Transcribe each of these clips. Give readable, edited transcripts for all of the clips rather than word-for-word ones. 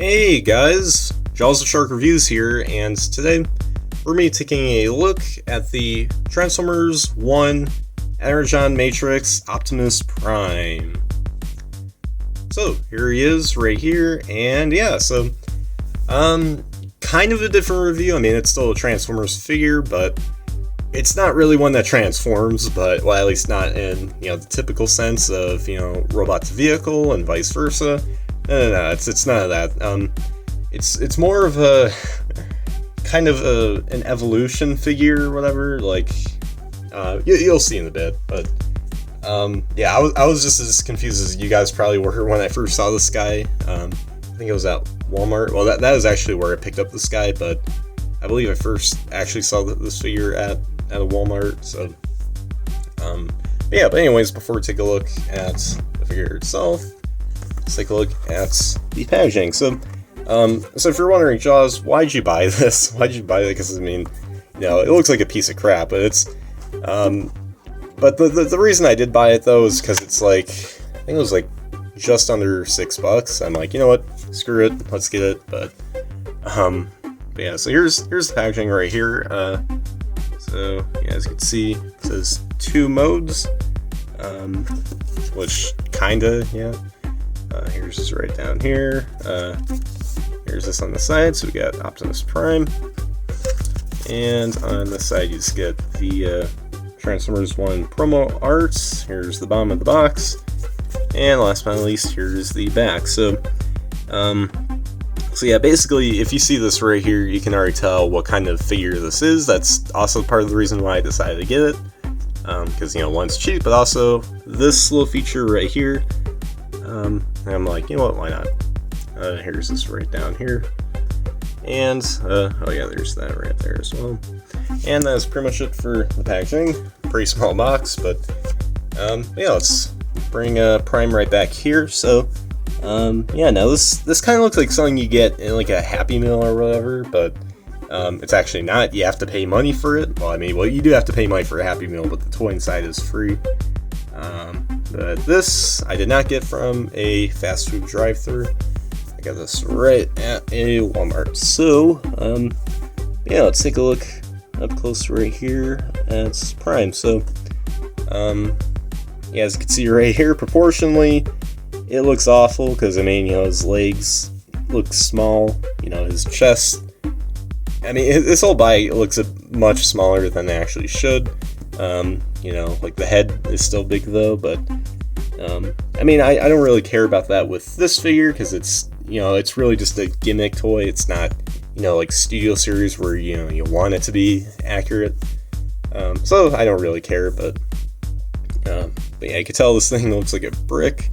Hey guys, Jaws of Shark Reviews here, and today we're me taking a look at the Transformers 1 Energon Matrix Optimus Prime. So here he is right here, and yeah, so kind of a different review. I mean, it's still a Transformers figure, but it's not really one that transforms, but well, at least not in the typical sense of robot to vehicle and vice versa. No, it's none of that. It's more of a kind of an evolution figure or whatever. Like, you'll see in a bit. But yeah, I was just as confused as you guys probably were when I first saw this guy. I think it was at Walmart. Well, that is actually where I picked up this guy, but I believe I first actually saw this figure at a Walmart. So, yeah. But anyways, before we take a look at the figure itself, let's take a look at the packaging. So if you're wondering, Jaws, why'd you buy this? Why'd you buy it? Because I mean, it looks like a piece of crap, but it's, but the reason I did buy it though is because it's like, I think it was like just under $6. I'm like, you know what, screw it, let's get it. But yeah, so here's the packaging right here. So yeah, as you can see, it says 2 modes, which kinda, yeah. Here's this right down here. Here's this on the side, so we got Optimus Prime. And on the side, you just get the Transformers 1 promo arts. Here's the bottom of the box. And last but not least, here's the back. So yeah, basically, if you see this right here, you can already tell what kind of figure this is. That's also part of the reason why I decided to get it. Because, one's cheap, but also this little feature right here. And I'm like, you know what, why not? Here's this right down here. And, oh yeah, there's that right there as well. And that's pretty much it for the packaging. Pretty small box, but, yeah, let's bring Prime right back here. So, yeah, now this kind of looks like something you get in like a Happy Meal or whatever, but, it's actually not. You have to pay money for it. Well, I mean, you do have to pay money for a Happy Meal, but the toy inside is free. But this I did not get from a fast food drive-thru. I got this right at a Walmart. So, yeah, let's take a look up close right here at Prime. So, yeah, as you can see right here, proportionally, it looks awful because, I mean, his legs look small, his chest. I mean, this whole body looks much smaller than they actually should. Like the head is still big though, but, I mean, I don't really care about that with this figure, because it's, it's really just a gimmick toy. It's not, like Studio Series where, you want it to be accurate. So I don't really care, but yeah, you can tell this thing looks like a brick,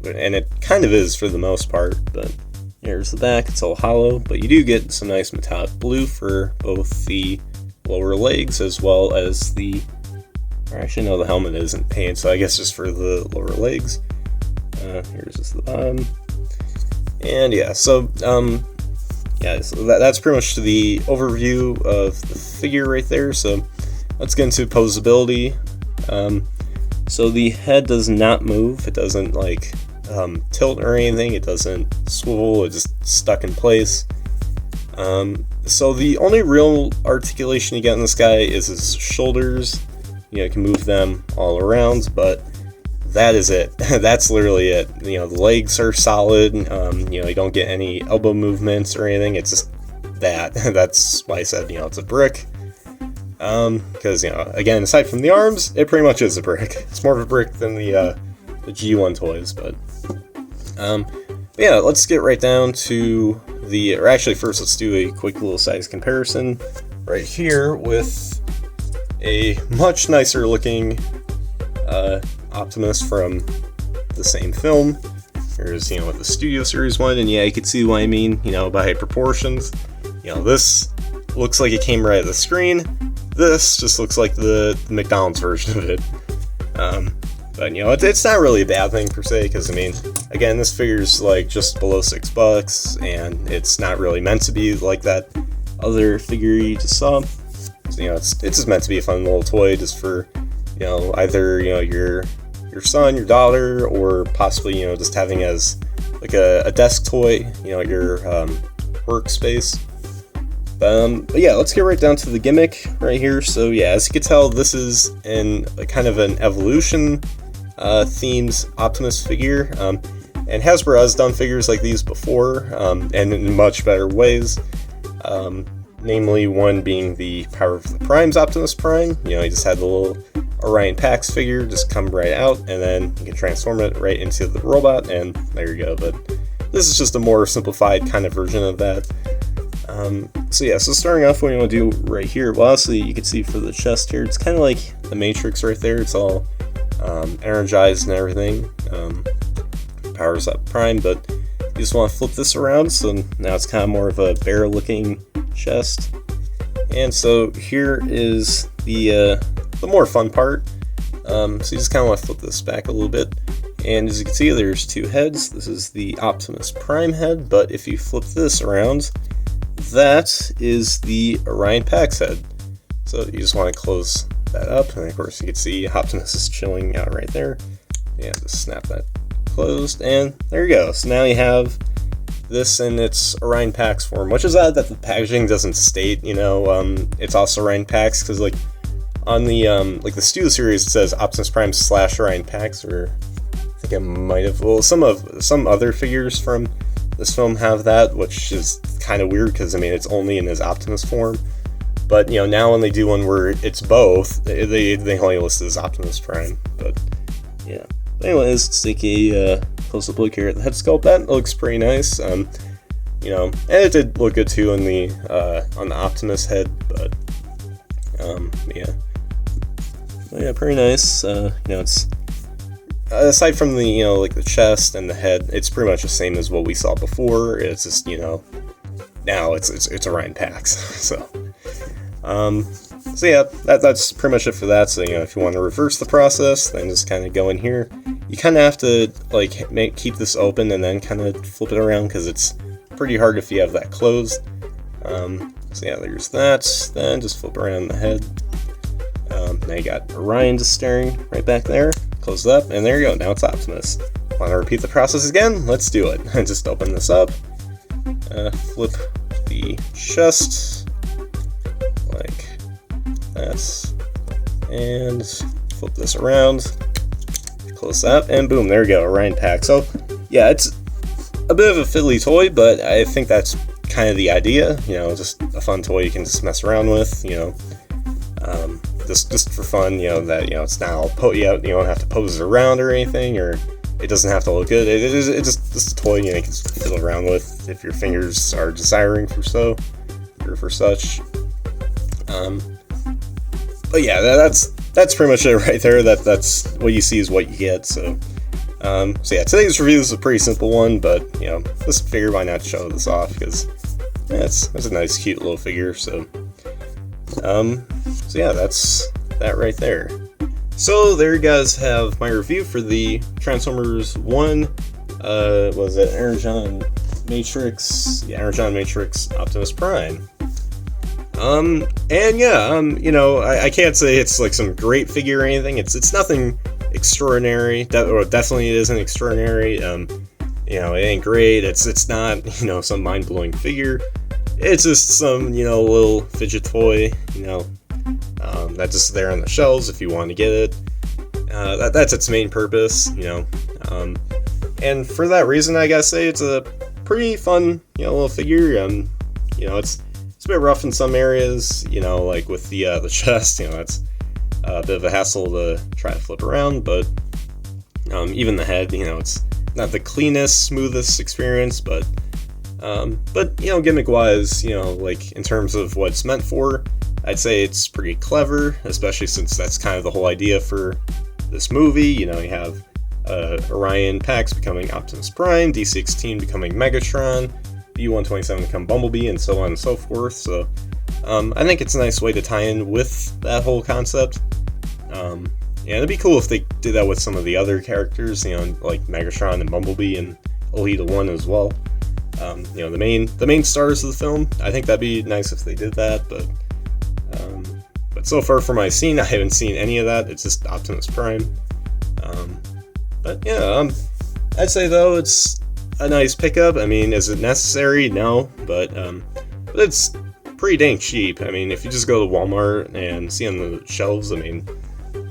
and it kind of is for the most part. But here's the back, it's all hollow, but you do get some nice metallic blue for both the lower legs as well as the, or actually no, the helmet isn't painted, so I guess just for the lower legs. Here's just the bottom. And yeah, so yeah, so that's pretty much the overview of the figure right there. So let's get into posability. So the head does not move. It doesn't like tilt or anything. It doesn't swivel. It's just stuck in place. So the only real articulation you get in this guy is his shoulders. You can move them all around, but that is it. That's literally it. The legs are solid. You don't get any elbow movements or anything. It's just that. That's why I said, it's a brick. Because, again, aside from the arms, it pretty much is a brick. It's more of a brick than the G1 toys, but yeah, let's get right down to or actually first let's do a quick little size comparison right here with a much nicer looking Optimus from the same film. Here's, with the Studio Series one, and yeah, you can see what I mean, by proportions. This looks like it came right at the screen. This just looks like the McDonald's version of it. But, it's not really a bad thing per se, because, I mean, again, this figure's like just below $6, and it's not really meant to be like that other figure you just saw. So, it's just meant to be a fun little toy just for, either, your son, your daughter, or possibly, just having as like a desk toy, you know, your workspace. But yeah, let's get right down to the gimmick right here. So yeah, as you can tell, this is a kind of an evolution themed Optimus figure. And Hasbro has done figures like these before, and in much better ways. Namely, one being the Power of the Prime's Optimus Prime. You know, he just had the little Orion Pax figure just come right out, and then you can transform it right into the robot, and there you go. But this is just a more simplified kind of version of that. So yeah, so starting off, what you want to do right here, well, obviously you can see for the chest here, it's kind of like the Matrix right there. It's all energized and everything. Powers up Prime, but you just want to flip this around, so now it's kind of more of a bare looking chest. And so here is the more fun part. So you just kind of want to flip this back a little bit, and as you can see, there's two heads. This is the Optimus Prime head, but if you flip this around, that is the Orion Pax head. So you just want to close that up, and of course you can see Optimus is chilling out right there. Yeah, just snap that closed, and there you go. So now you have this in its Orion Pax form, which is odd that the packaging doesn't state, you know, it's also Orion Pax, because like on the like the Stu series, it says Optimus Prime / Orion Pax, or I think it might have, well, some other figures from this film have that, which is kind of weird because I mean it's only in his Optimus form. But you know, now when they do one where it's both, they only list it as Optimus Prime. But yeah. Anyways, let's take a close-up look here at the head sculpt. That looks pretty nice. You know, and it did look good too on the Optimus head. But yeah, pretty nice. You know, it's aside from the, you know, like the chest and the head, it's pretty much the same as what we saw before. It's just, you know, now it's Orion Pax. So yeah, that's pretty much it for that. So, you know, if you want to reverse the process, then just kind of go in here. You kind of have to like keep this open and then kind of flip it around, because it's pretty hard if you have that closed. So yeah, there's that. Then just flip around the head. Now you got Orion just staring right back there. Close it up, and there you go. Now it's Optimus. Want to repeat the process again? Let's do it. Just open this up. Flip the chest like that, and flip this around. Close that, and boom, there we go, Orion Pax. So yeah, it's a bit of a fiddly toy, but I think that's kind of the idea. You know, just a fun toy you can just mess around with. You know, just for fun. You know that, you know, it's not all you don't have to pose it around or anything, or it doesn't have to look good. It's just a toy, you know, you can fiddle around with if your fingers are desiring for so or for such. But yeah, that's pretty much it right there. That's what you see is what you get. So yeah, today's review is a pretty simple one, but you know, just figured why not show this off, because yeah, it's a nice, cute little figure. So yeah, that's that right there. So there you guys have my review for the Transformers 1. Was it Energon Matrix? Yeah, Energon Matrix Optimus Prime. And yeah, you know, I can't say it's like some great figure or anything. It's nothing extraordinary. Definitely it isn't extraordinary. You know, it ain't great. It's not, you know, some mind-blowing figure. It's just some, you know, little fidget toy, you know, that's just there on the shelves if you want to get it. That's its main purpose, you know. And for that reason, I gotta say it's a pretty fun, you know, little figure. You know, it's a bit rough in some areas, you know, like with the chest, you know, that's a bit of a hassle to try to flip around, but even the head, you know, it's not the cleanest, smoothest experience, but you know, gimmick-wise, you know, like in terms of what it's meant for, I'd say it's pretty clever, especially since that's kind of the whole idea for this movie. You know, you have Orion Pax becoming Optimus Prime, D16 becoming Megatron, B-127 become Bumblebee, and so on and so forth. So I think it's a nice way to tie in with that whole concept. Yeah, it'd be cool if they did that with some of the other characters, you know, like Megatron and Bumblebee and Alita 1 as well. You know, the main stars of the film. I think that'd be nice if they did that, but so far from my scene, I haven't seen any of that. It's just Optimus Prime. But yeah, I'd say though it's a nice pickup. I mean, is it necessary? No, but it's pretty dang cheap. I mean, if you just go to Walmart and see on the shelves, I mean,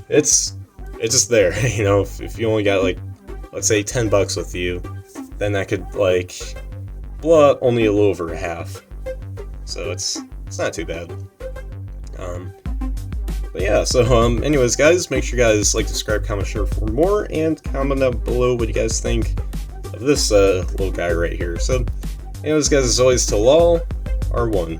it's just there. You know, if you only got like, let's say $10 with you, then that could like blow out only a little over half. So it's not too bad. But yeah, so anyways, guys, make sure you guys like, subscribe, comment, share for more, and comment down below what you guys think of this little guy right here. So anyways, guys, as always, till all are one.